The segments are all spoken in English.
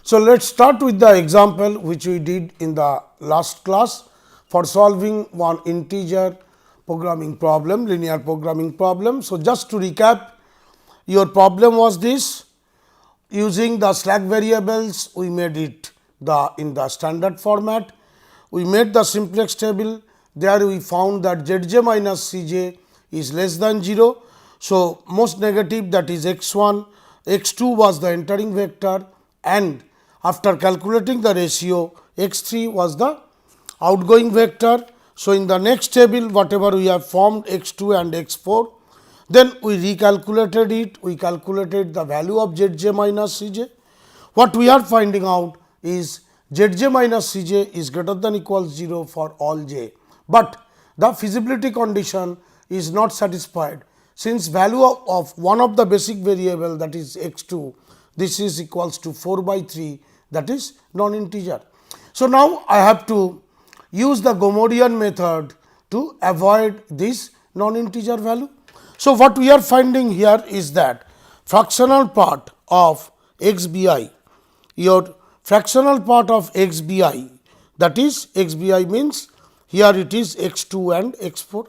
So, let us start with the example which we did in the last class for solving one integer programming problem, linear programming problem. So, just to recap, your problem was this: using the slack variables, we made it in the standard format. We made the simplex table. There we found that zj minus cj is less than 0. So, most negative, that is x1, x2 was the entering vector, and after calculating the ratio, x3 was the outgoing vector. So, in the next table, whatever we have formed x2 and x4, then we recalculated it, we calculated the value of zj minus cj. What we are finding out is zj minus cj is greater than equals 0 for all j, but the feasibility condition is not satisfied, since value of one of the basic variable, that is x2, this is equals to 4 by 3, that is non-integer. So, now I have to use the Gomodian method to avoid this non-integer value. So, what we are finding here is that fractional part of xbi, your fractional part of xbi, that is xbi means here it is x2 and x4.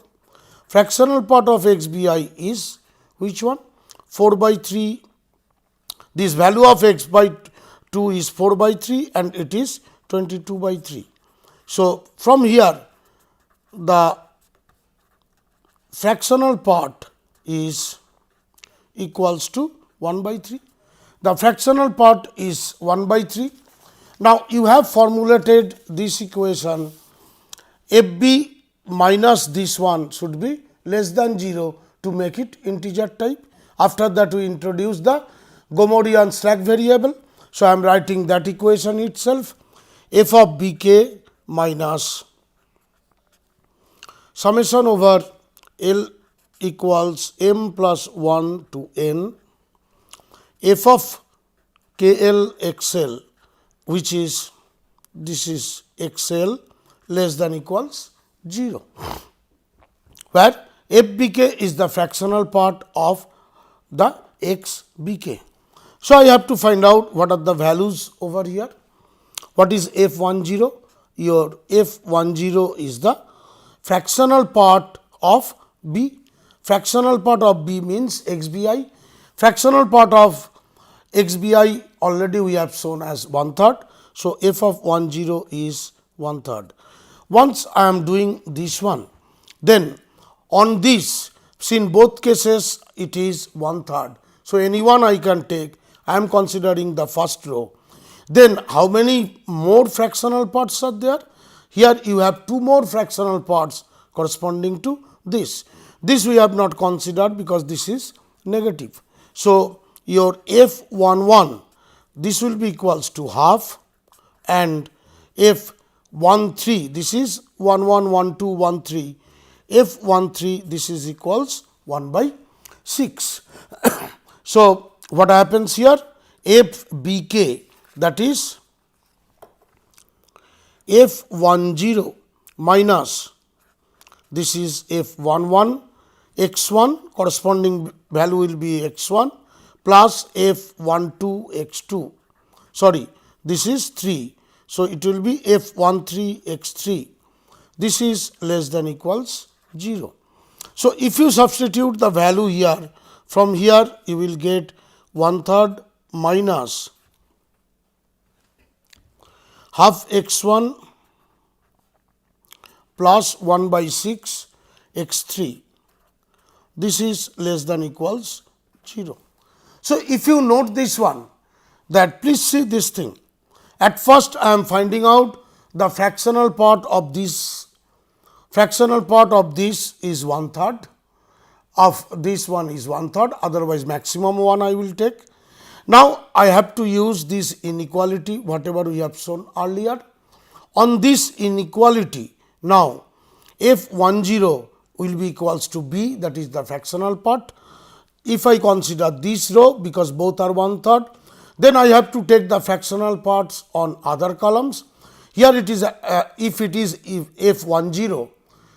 Fractional part of xbi is which one? 4 by 3. This value of x by 2 is 4 by 3 and it is 22 by 3. So, from here the fractional part is equals to 1 by 3. The fractional part is 1 by 3. Now, you have formulated this equation, fb minus this one should be less than 0 to make it integer type. After that, we introduce the Gomodian slack variable. So, I am writing that equation itself, f of bk minus summation over L equals m plus 1 to n f of kl xl, which is this is xl less than equals 0, where f bk is the fractional part of the x bk. So, I have to find out what are the values over here. What is f10? Your f10 is the fractional part of b. Fractional part of b means xbi. Fractional part of xbi already we have shown as 1/3. So, f of 10 is 1/3. Once I am doing this one, then on this, in both cases it is 1/3. So, any one I can take, I am considering the first row. Then how many more fractional parts are there? Here you have 2 more fractional parts corresponding to this. This we have not considered because this is negative. So, your f11, this will be equals to half, and f13, this is 1 1 1 2 1 3, f13 this is equals 1 by 6. So, what happens here? fbk, that is f10 minus this is f11, x1 corresponding value will be x1 plus f12 x2, sorry, this is 3. So, it will be f13 x3, this is less than equals 0. So, if you substitute the value here, from here you will get 1/3 minus half x1 plus 1 by 6 x3, this is less than equals 0. So, if you note this one, that please see this thing. At first I am finding out the fractional part of this, fractional part of this is 1/3, of this one is 1/3, otherwise maximum one I will take. Now, I have to use this inequality whatever we have shown earlier. On this inequality, now f10 will be equals to b, that is the fractional part. If I consider this row, because both are 1/3, then I have to take the fractional parts on other columns. Here it is if it is f10,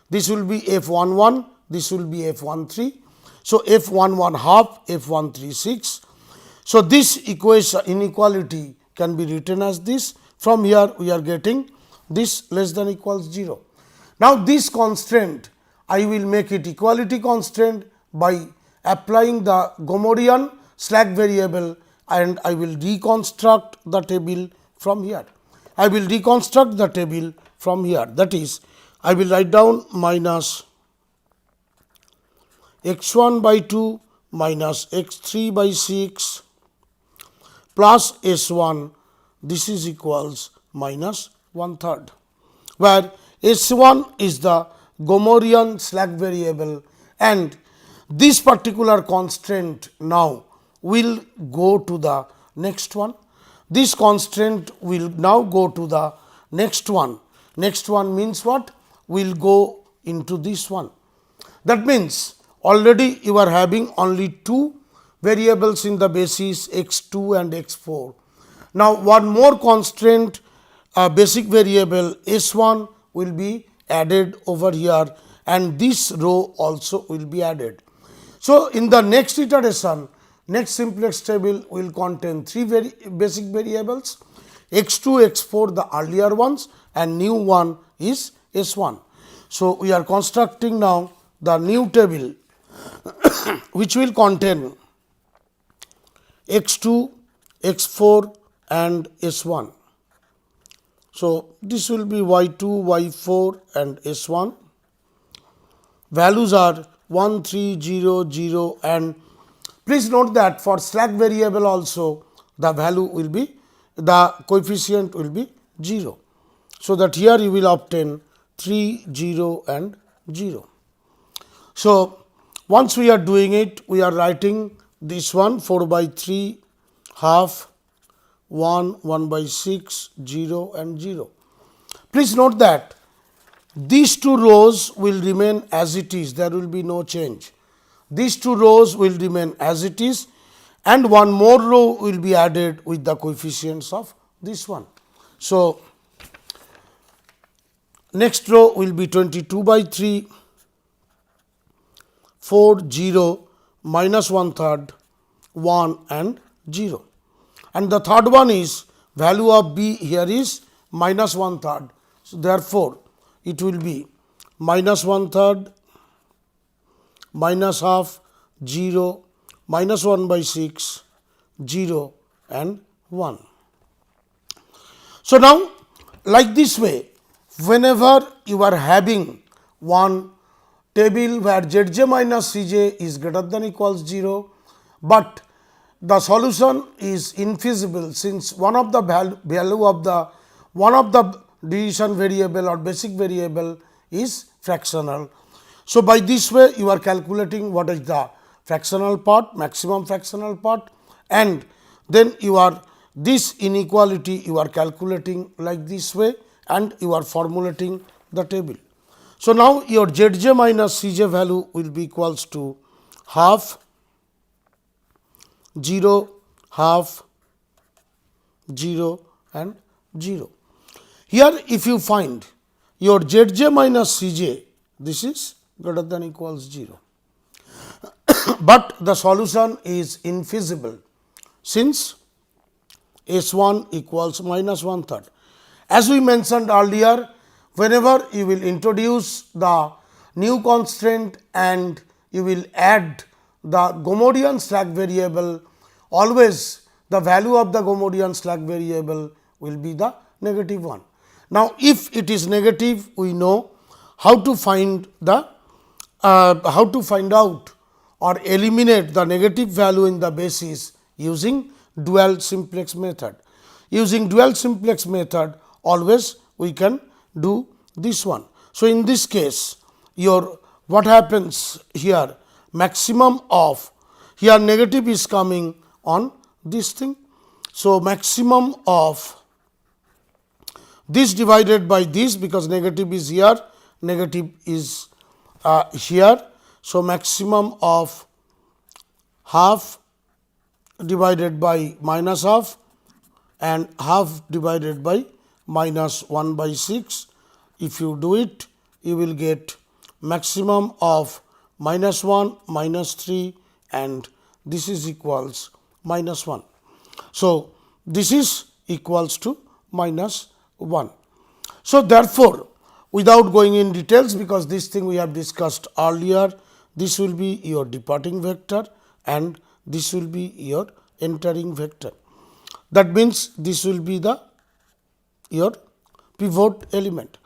this will be f11, this will be f13. So, f11 half, f13 6. So, this equation inequality can be written as this. From here we are getting this less than equals 0. Now, this constraint I will make it equality constraint by applying the Gomorian slack variable, and I will reconstruct the table from here. I will reconstruct the table from here, that is, I will write down minus x 1 by 2 minus x 3 by 6 plus S 1, this is equals minus 1/3, where S 1 is the Gomorian slack variable, and this particular constraint now will go to the next one. This constraint will now go to the next one. Next one means what? Will go into this one. That means already you are having only two variables in the basis x 2 and x 4. Now, one more constraint, basic variable S 1 will be added over here, and this row also will be added. So, in the next iteration, next simplex table will contain three basic variables, x 2, x 4 the earlier ones, and new one is S 1. So, we are constructing now the new table which will contain x 2, x 4 and S 1. So, this will be y 2, y 4 and S 1. Values are 1, 3, 0, 0, and please note that for slack variable also the value will be, the coefficient will be 0. So, that here you will obtain 3, 0 and 0. So, once we are doing it, we are writing this one 4 by 3 half 1, 1 by 6, 0 and 0. Please note that these two rows will remain as it is, there will be no change. These two rows will remain as it is, and one more row will be added with the coefficients of this one. So, next row will be 22 by 3, 4, 0, minus 1/3, 1 and 0. And the third one is value of b here is minus 1/3. So, therefore, it will be minus 1/3, minus half, 0, minus 1 by 6, 0 and 1. So, now like this way, whenever you are having one table where Zj minus Cj is greater than equals 0, but the solution is infeasible, since one of the value of the one of the decision variable or basic variable is fractional. So, by this way you are calculating what is the fractional part, maximum fractional part, and then you are this inequality you are calculating like this way, and you are formulating the table. So, now your Zj minus Cj value will be equals to half, 0, half, 0 and 0. Here if you find your Zj minus Cj, this is greater than equals 0, but the solution is infeasible, since S 1 equals minus 1/3. As we mentioned earlier, whenever you will introduce the new constraint and you will add the Gomorian slack variable, always the value of the Gomorian slack variable will be the negative one. Now, if it is negative, we know how to find the how to find out or eliminate the negative value in the basis using dual simplex method. Using dual simplex method, always we can do this one. So, in this case, your what happens here, maximum of here negative is coming on this thing. So, maximum of this divided by this, because negative is here, negative is here. So, maximum of half divided by minus half and half divided by minus 1 by 6. If you do it, you will get maximum of minus 1, minus 3 and this is equals minus 1. So, this is equals to minus 1. So, therefore, without going in details, because this thing we have discussed earlier, this will be your departing vector and this will be your entering vector. That means, this will be the your pivot element.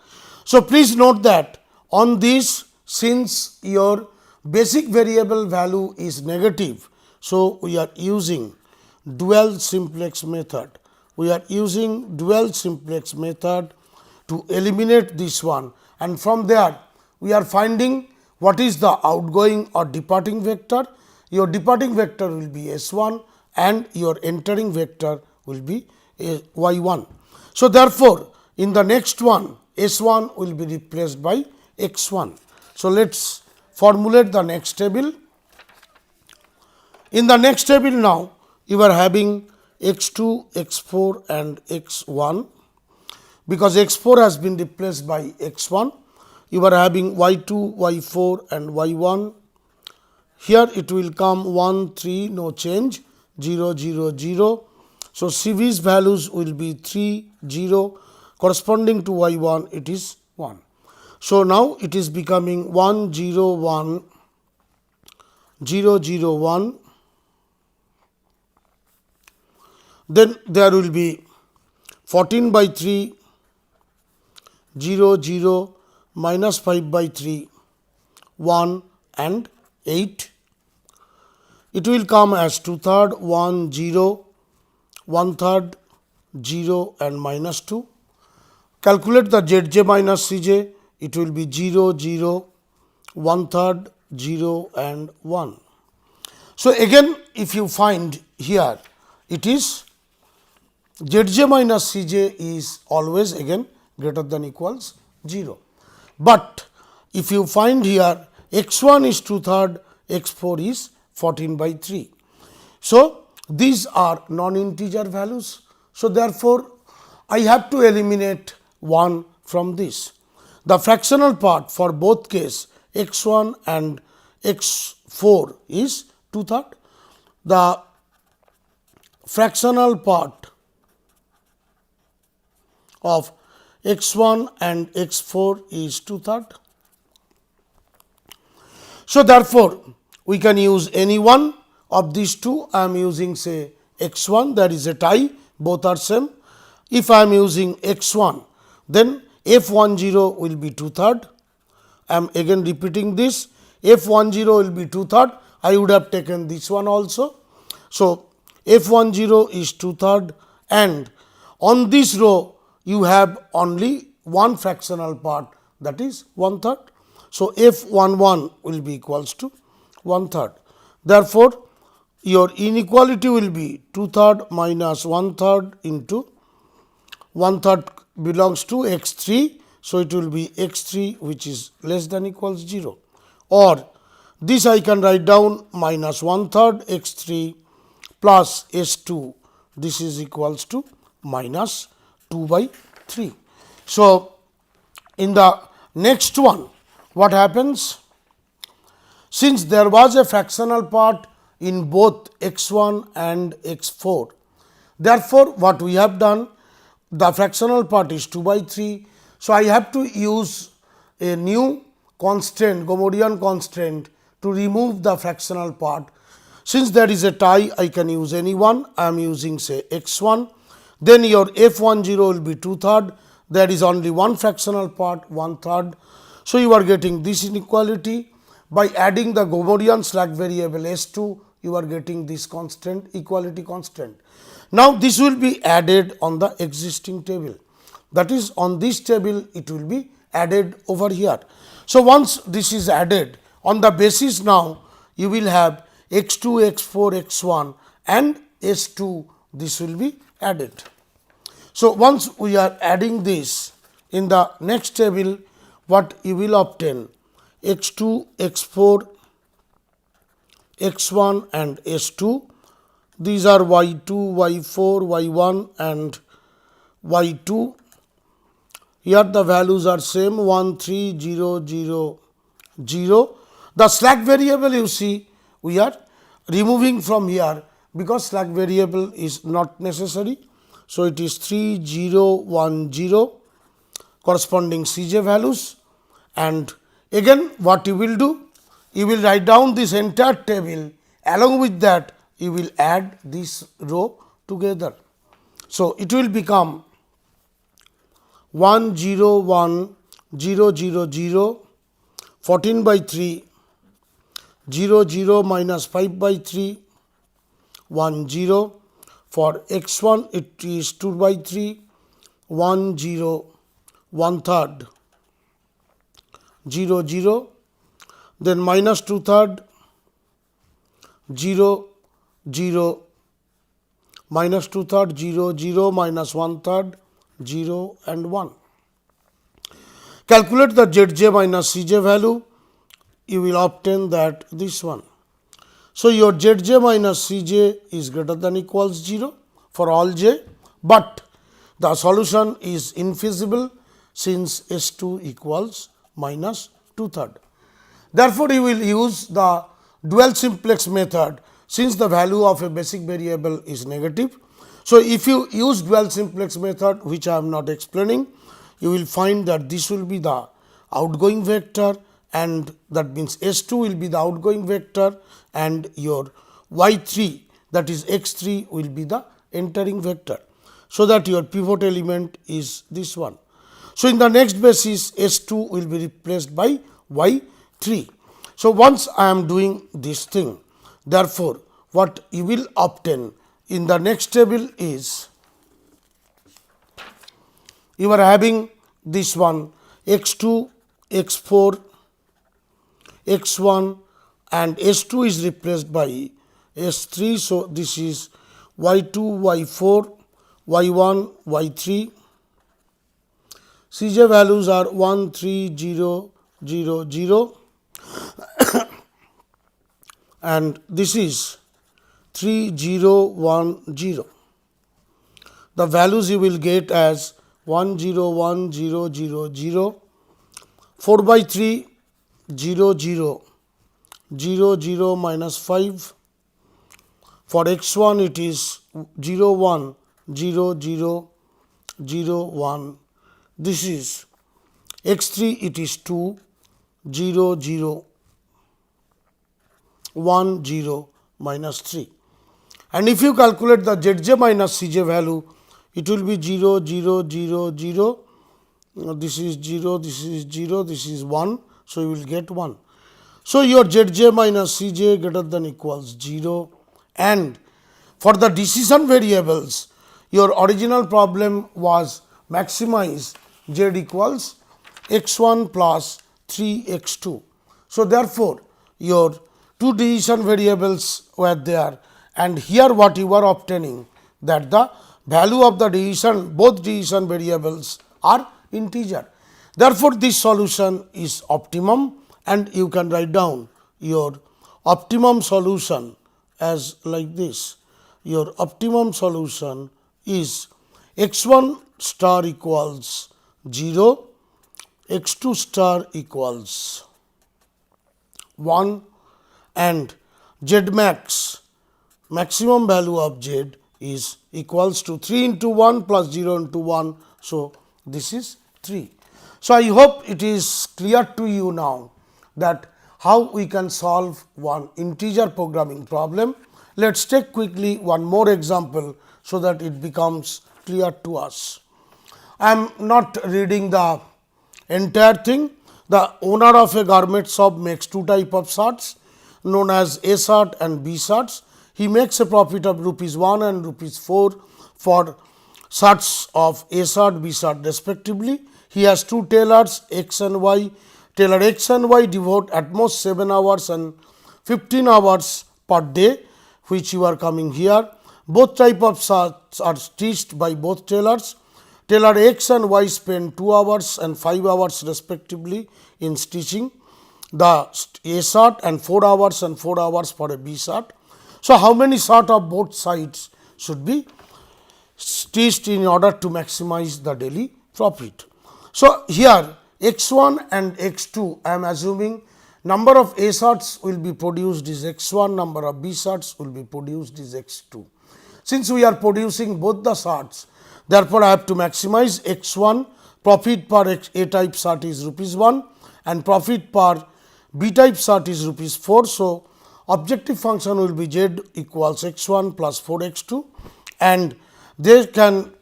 So, please note that on this, since your basic variable value is negative, so we are using dual simplex method. We are using dual simplex method to eliminate this one, and from there we are finding what is the outgoing or departing vector. Your departing vector will be S1 and your entering vector will be Y1. So, therefore, in the next one S1 will be replaced by X1. So, let us formulate the next table. In the next table now, you are having X2, X4 and X1, because X4 has been replaced by X1. You are having Y2, Y4 and Y1. Here it will come 1, 3, no change, 0, 0, 0. So, CV's values will be 3, 0, corresponding to Y1 it is 1. So, now it is becoming 1, 0, 1, 0, 0, 1. Then there will be 14 by 3, 0, 0, minus 5 by 3, 1 and 8. It will come as 2/3, 1, 0, 1/3, 0 and minus 2. Calculate the Zj minus Cj, it will be 0, 0, 1/3, 0 and 1. So, again if you find here, it is Zj minus Cj is always again greater than equals 0. But if you find here x1 is 2/3, x4 is 14 by 3. So, these are non-integer values. So, therefore, I have to eliminate 1 from this. The fractional part for both case x1 and x4 is 2/3. The fractional part of x1 and x4 is 2/3. So, therefore, we can use any one of these two. I am using say x1, that is a tie, both are same. If I am using x1, then f10 will be 2/3. I am again repeating this, f10 will be 2/3. I would have taken this one also. So, f10 is 2/3 and on this row you have only one fractional part, that is 1/3. So, f11 will be equals to 1/3. Therefore, your inequality will be 2/3 minus 1/3 into 1/3 belongs to x3. So, it will be x3 which is less than equals 0, or this I can write down minus 1/3 x3 plus s2, this is equals to minus 2 by 3. So, in the next one what happens? Since there was a fractional part in both x1 and x4, therefore, what we have done, the fractional part is 2 by 3. So, I have to use a new constraint, Gomodian constraint, to remove the fractional part. Since there is a tie, I can use any one. I am using say x1. Then your f10 will be 2/3. There is only one fractional part, 1/3. So, you are getting this inequality. By adding the Gomodian slack variable S2, you are getting this constant, equality constant. Now, this will be added on the existing table. That is, on this table it will be added over here. So, once this is added, on the basis now you will have x2, x4, x1 and S2, this will be added. So, once we are adding this in the next table, what you will obtain? x2, x4, x1 and S2. These are y2, y4, y1 and y2. Here the values are same 1, 3, 0, 0, 0. The slack variable you see we are removing from here, because slack variable is not necessary. So, it is 3 0 1 0 corresponding Cj values, and again what you will do? You will write down this entire table, along with that you will add this row together. So, it will become 1 0 1 0 0 0 14 by 3 0 0 minus 5 by 3 1 0. For x 1 it is 2 by 3 1 0 1 third 0 0, then minus 2 third 0 0 minus 2 third 0 0 minus 1 third 0 and 1. Calculate the Zj minus Cj value, you will obtain that this one. So, your Zj minus Cj is greater than equals 0 for all j, but the solution is infeasible since S2 equals minus 2 third. Therefore, you will use the dual simplex method since the value of a basic variable is negative. So, if you use dual simplex method, which I am not explaining, you will find that this will be the outgoing vector, and that means S2 will be the outgoing vector, and your y3, that is x3, will be the entering vector. So, that your pivot element is this one. So, in the next basis S2 will be replaced by y3. So, once I am doing this thing, therefore, what you will obtain in the next table is, you are having this one x2, x4, x1, and S2 is replaced by S3. So, this is y2, y4, y1, y3. Cj values are 1, 3, 0, 0, 0 and this is 3, 0, 1, 0. The values you will get as 1, 0, 1, 0, 0, 0, 4 by 3, 0, 0, 0, 0 minus 5. For x1 it is 0, 1, 0, 0, 0, 1. This is x3, it is 2, 0, 0, 1, 0 minus 3. And if you calculate the Zj minus Cj value, it will be 0, 0, 0, 0. This is 0, this is 0, this is 1. So, you will get 1. So, your Zj minus Cj greater than equals 0, and for the decision variables, your original problem was maximize z equals x1 plus 3x2. So, therefore, your two decision variables were there, and here what you are obtaining, that the value of the decision, both decision variables are integer. Therefore, this solution is optimum, and you can write down your optimum solution as like this. Your optimum solution is x1 star equals 0, x2 star equals 1, and z max, maximum value of z is equals to 3 into 1 plus 0 into 1. So, this is 3. So, I hope it is clear to you now that how we can solve one integer programming problem. Let us take quickly one more example, so that it becomes clear to us. I am not reading the entire thing. The owner of a garment shop makes two types of shirts known as A shirt and B shirts. He makes a profit of rupees 1 and rupees 4 for shirts of A shirt, B shirt respectively. He has two tailors X and Y. Tailor X and Y devote at most 7 hours and 15 hours per day, which you are coming here. Both type of shirts are stitched by both tailors. Tailor X and Y spend 2 hours and 5 hours respectively in stitching the A shirt, and 4 hours and 4 hours for a B shirt. So, how many shirts of both sides should be stitched in order to maximize the daily profit? So, here x1 and x2, I am assuming number of A shirts will be produced is x1, number of B shirts will be produced is x2. since we are producing both the sorts, therefore, I have to maximize x1, profit per A type sort is rupees 1 and profit per B type sort is rupees 4. So, objective function will be z equals x1 plus 4 x2 and they can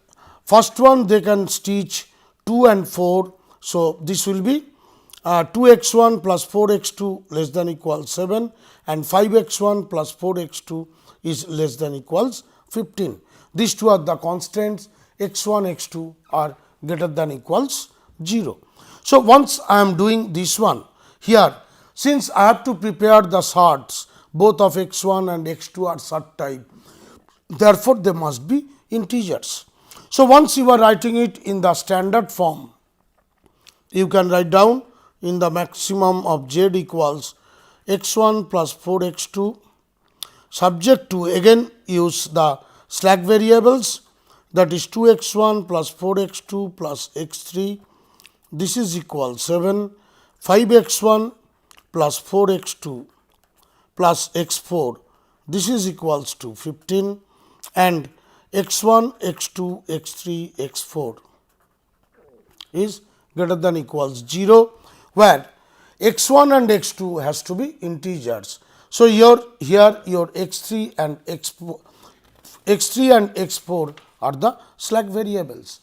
first one they can stitch 2 and 4. So, this will be 2 x1 plus 4 x2 less than equals 7 and 5 x1 plus 4 x2 is less than equals 15. These two are the constants, x1 x2 are greater than equals 0. So, once I am doing this one here, since I have to prepare the sorts both of x1 and x2 are sort type, therefore, they must be integers. So, once you are writing it in the standard form, you can write down in the maximum of z equals x1 plus 4 x2 subject to again use the slack variables, that is 2 x1 plus 4 x2 plus x3, this is equal 7, 5 x1 plus 4 x2 plus x4, this is equals to 15 and x1, x2, x3, x4 is greater than equals 0, where x1 and x2 has to be integers. So, here your x3 and x4 are the slack variables.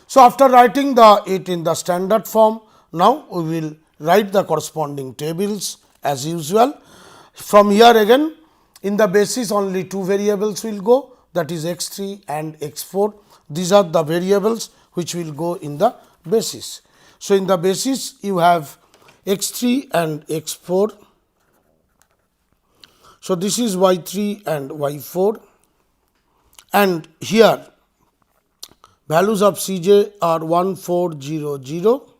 So, after writing it in the standard form, now we will write the corresponding tables as usual. From here again in the basis only two variables will go, that is x3 and x4. These are the variables which will go in the basis. So, in the basis you have x3 and x4. So, this is y3 and y4 and here values of Cj are 1, 4, 0, 0.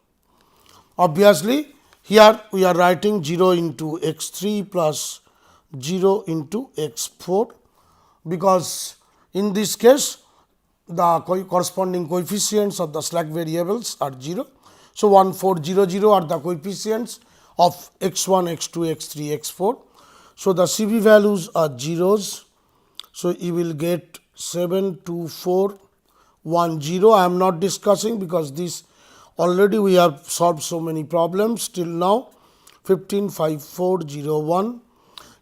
Obviously, here we are writing 0 into x3 plus 0 into x4, because in this case the corresponding coefficients of the slack variables are 0. So, 1, 4, 0, 0 are the coefficients of x1, x2, x3, x4. So, the CV values are zeros. So, you will get 7, 2, 4, 1, 0. I am not discussing because this already we have solved so many problems till now. 15, 5, 4, 0, 1.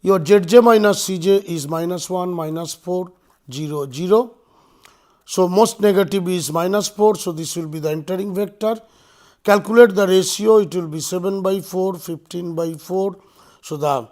Your Zj minus Cj is minus 1, minus 4, 0, 0. So, most negative is minus 4. So, this will be the entering vector. Calculate the ratio, it will be 7 by 4, 15 by 4. So, the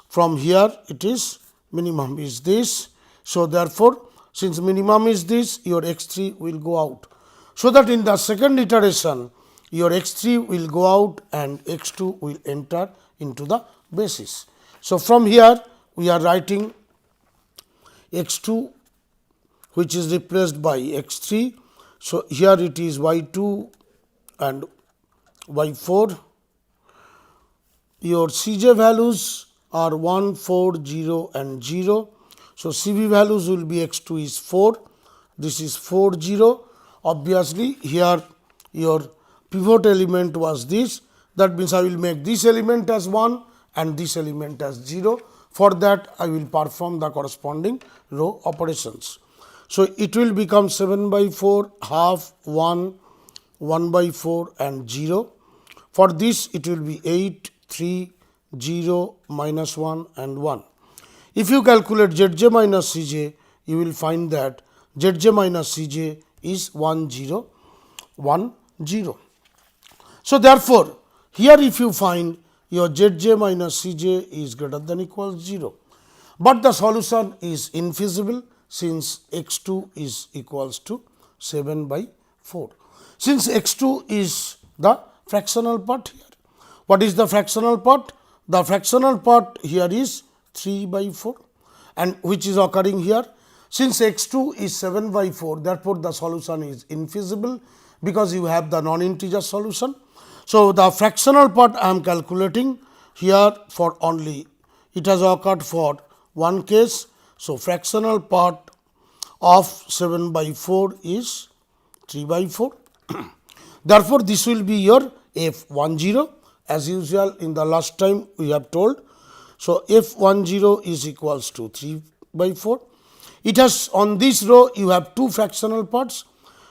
from here it is minimum is this. So, therefore, since minimum is this, your x3 will go out. So, that in the second iteration your x3 will go out and x2 will enter into the basis. So, from here we are writing x2 which is replaced by x3. So, here it is y2 and y4. Your Cj values are 1, 4, 0 and 0. So, CV values will be x2 is 4, this is 4, 0. Obviously, here your pivot element was this, that means I will make this element as 1 and this element as 0. For that, I will perform the corresponding row operations. So, it will become 7 by 4, half, 1, 1 by 4 and 0. For this, it will be 8, 3, 0, minus 1 and 1. If you calculate Zj minus Cj, you will find that Zj minus Cj is 1, 0, 1, 0. So, therefore, here if you find your Zj minus Cj is greater than equals 0, but the solution is infeasible since x2 is equals to 7 by 4. Since x2 is the fractional part here. What is the fractional part? The fractional part here is 3 by 4 and which is occurring here. Since x2 is 7 by 4, therefore, the solution is infeasible because you have the non-integer solution. So, the fractional part I am calculating here for only, it has occurred for one case. So, fractional part of 7 by 4 is 3 by 4. Therefore, this will be your F10 as usual in the last time we have told. So, F10 is equals to 3 by 4. it has on this row you have two fractional parts.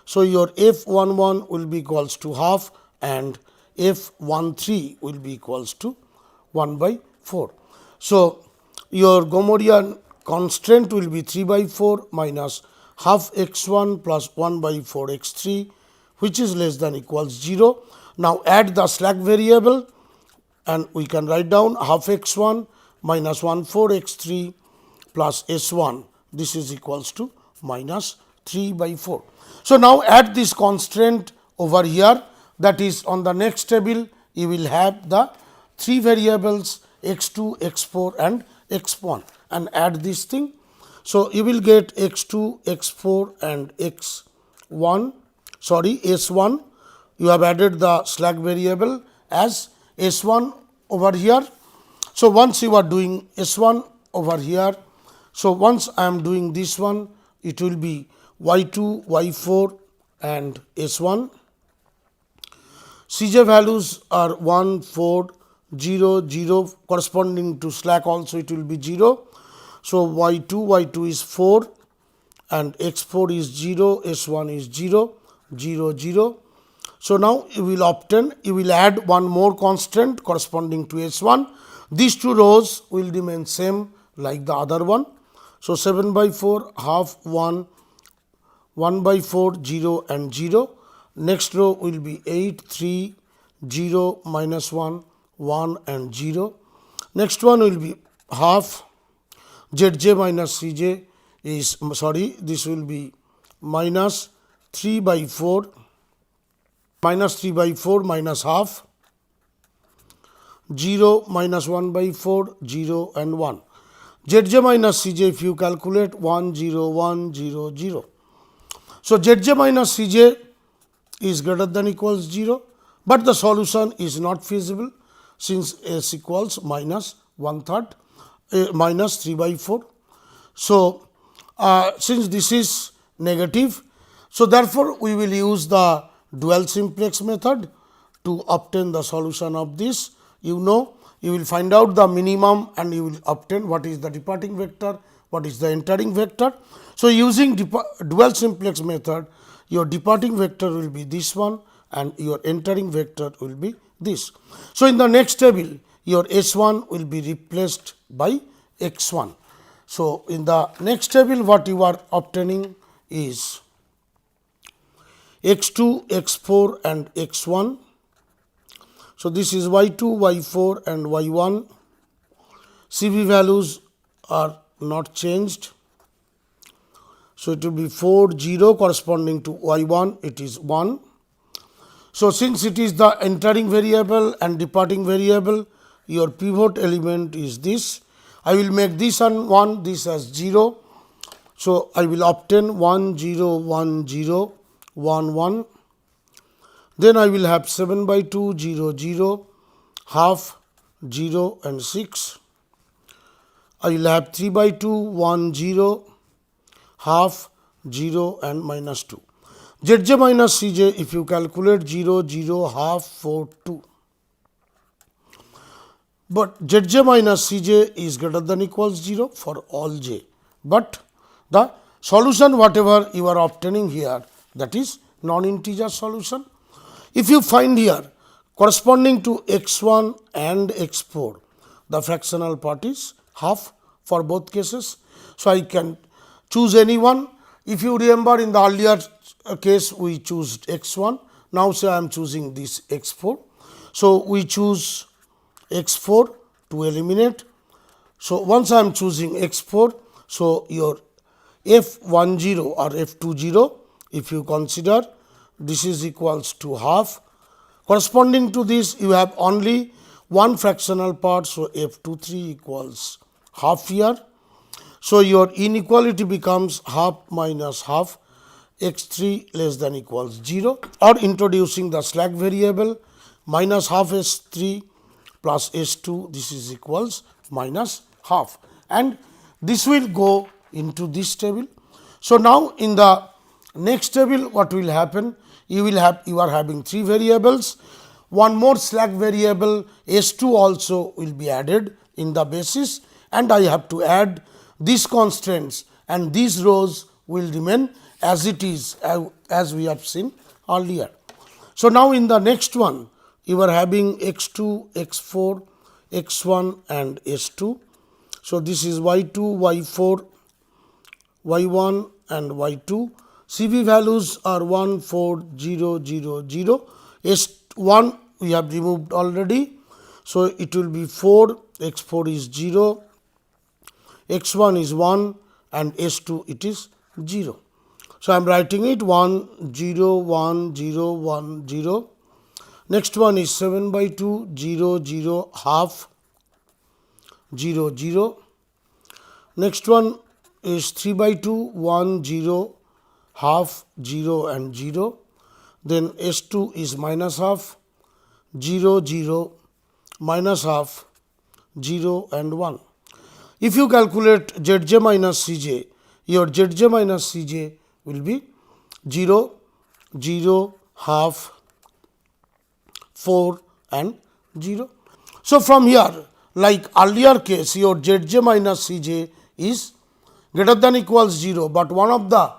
So, your F11 will be equals to half and F13 will be equals to 1 by 4. So, your Gomorian constraint will be 3 by 4 minus half x1 plus 1 by 4 x3, which is less than equals 0. Now, add the slack variable and we can write down half x1 minus 1 4 x3 plus s1, this is equals to minus 3 by 4. So, now add this constraint over here, that is on the next table you will have the 3 variables x2, x4 and x1 and add this thing. So, you will get x2, x4 and x1 s1, you have added the slack variable as s1 over here. So, once you are doing s1 over here, so once I am doing this one, it will be y2, y4 and s1. Cj values are 1, 4, 0, 0, corresponding to slack also it will be 0. So, y2 is 4 and x4 is 0, s1 is 0, 0, 0. So, now you will obtain, you will add one more constant corresponding to s1. These two rows will remain same like the other one. So, 7 by 4 half 1, 1 by 4 0 and 0. Next row will be 8, 3, 0, minus 1, 1 and 0. Next one will be half zj minus cj is this will be minus 3 by 4 minus half 0 minus 1 by 4 0 and 1. Zj minus Cj if you calculate 1 0 1 0 0. So, Zj minus Cj is greater than equals 0, but the solution is not feasible since s equals minus 1/3 minus 3 by 4. So, since this is negative, so therefore, we will use the dual simplex method to obtain the solution of this. You know, you will find out the minimum and you will obtain what is the departing vector, what is the entering vector. So, using dual simplex method, your departing vector will be this one and your entering vector will be this. So, in the next table, your S1 will be replaced by x1. So, in the next table, what you are obtaining is x2, x4 and x1. So, this is y2, y4 and y1. CV values are not changed. So, it will be 4 0 corresponding to y1, it is 1. So, since it is the entering variable and departing variable, your pivot element is this. I will make this and 1, this as 0. So, I will obtain 1 0 1 0 1 1. Then I will have 7 by 2 0 0 half 0 and 6. I will have 3 by 2 1 0 half 0 and minus 2. Zj minus Cj if you calculate 0 0 half 4 2. But Zj minus Cj is greater than equals 0 for all j. But the solution whatever you are obtaining here, that is non-integer solution. If you find here corresponding to x1 and x4, the fractional part is half for both cases. So, I can choose any one. If you remember in the earlier case we choose x1, now say I am choosing this x4. So, we choose x4 to eliminate. So, once I am choosing x4, so your f10 or f20, if you consider this is equals to half. Corresponding to this you have only one fractional part. So, f23 equals half here. So, your inequality becomes half minus half x3 less than equals 0, or introducing the slack variable minus half s3 plus s2, this is equals minus half, and this will go into this table. So, now in the next table what will happen, you are having 3 variables, one more slack variable s2 also will be added in the basis, and I have to add these constraints and these rows will remain as it is, as we have seen earlier. So, now in the next one you are having x 2, x 4, x 1 and s 2. So, this is y 2, y 4, y 1 and y 2. CV values are 1, 4, 0, 0, 0. S 1 we have removed already. So, it will be 4, x 4 is 0, x 1 is 1 and s 2 it is 0. So, I am writing it 1, 0, 1, 0, 1, 0. Next one is 7 by 2, 0, 0, half, 0, 0. Next one is 3 by 2, 1, 0, half, 0 and 0. Then S 2 is minus half, 0, 0, minus half, 0 and 1. If you calculate Zj minus Cj, your Zj minus Cj will be 0, 0, half, 4 and 0. So, from here, like earlier case, your Zj minus Cj is greater than equals 0, but one of the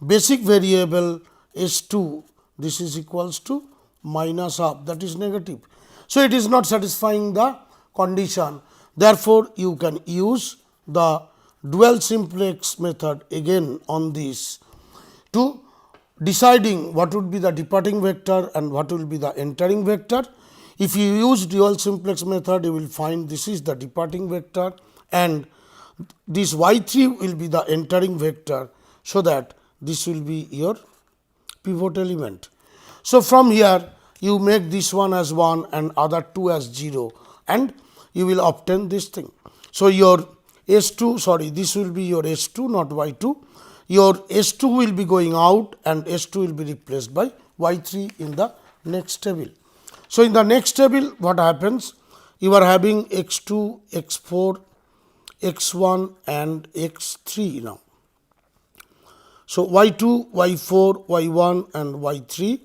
basic variable is 2, this is equals to minus half, that is negative. So, it is not satisfying the condition. Therefore, you can use the dual simplex method again on this to deciding what would be the departing vector and what will be the entering vector. If you use dual simplex method, you will find this is the departing vector and this y 3 will be the entering vector. So, that this will be your pivot element. So, from here you make this one as 1 and other 2 as 0 and you will obtain this thing. So, your S 2 this will be your S 2 not y 2. Your S 2 will be going out and S 2 will be replaced by y 3 in the next table. So, in the next table what happens? You are having x 2, x 4, x 1 and x 3 now. So, y 2, y 4, y 1 and y 3.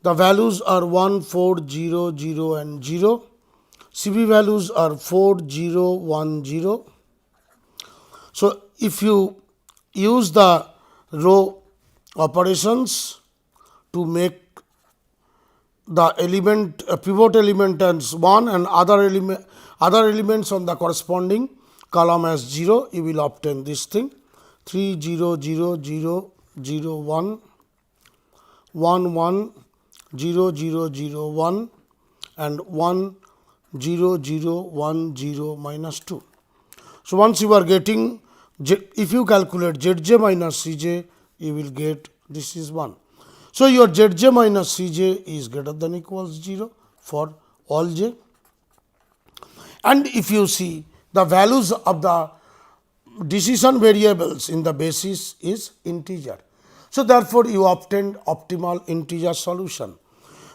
The values are 1, 4, 0, 0 and 0. CV values are 4, 0, 1, 0. So, if you use the row operations to make the element pivot element as 1 and other elements on the corresponding column as 0, you will obtain this thing 3, 0, 0, 0, 0, 1, 1, 1, 0, 0, 0, 1 and 1, 0, 0, 1, 0 minus 2. So, once you are getting, if you calculate Zj minus Cj, you will get this is 1. So, your Zj minus Cj is greater than equals 0 for all j, and if you see the values of the decision variables in the basis is integer. So, therefore, you obtained optimal integer solution.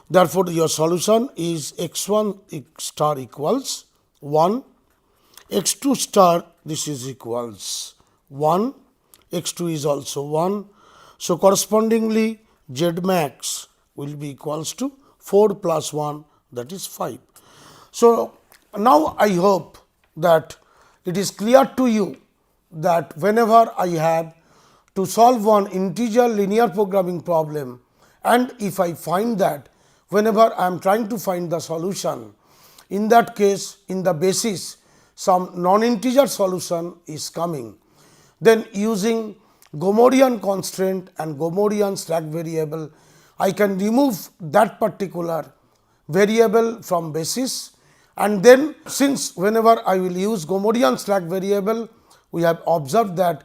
Therefore, your solution is x 1 star equals 1, x 2 star this is equals 1, x 2 is also 1. So, correspondingly z max will be equals to 4 plus 1 that is 5. So, now I hope that it is clear to you that whenever I have to solve one integer linear programming problem and if I find that whenever I am trying to find the solution, in that case in the basis some non-integer solution is coming, then using Gomorian constraint and Gomorian slack variable, I can remove that particular variable from basis, and then since whenever I will use Gomorian slack variable, we have observed that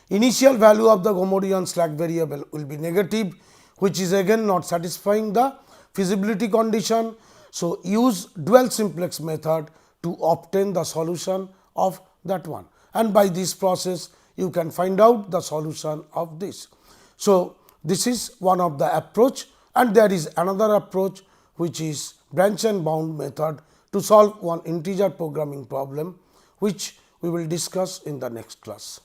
initial value of the Gomorian slack variable will be negative, which is again not satisfying the feasibility condition. So, use dual simplex method to obtain the solution of that one, and by this process you can find out the solution of this. So, this is one of the approach, and there is another approach which is branch and bound method to solve one integer programming problem, which we will discuss in the next class.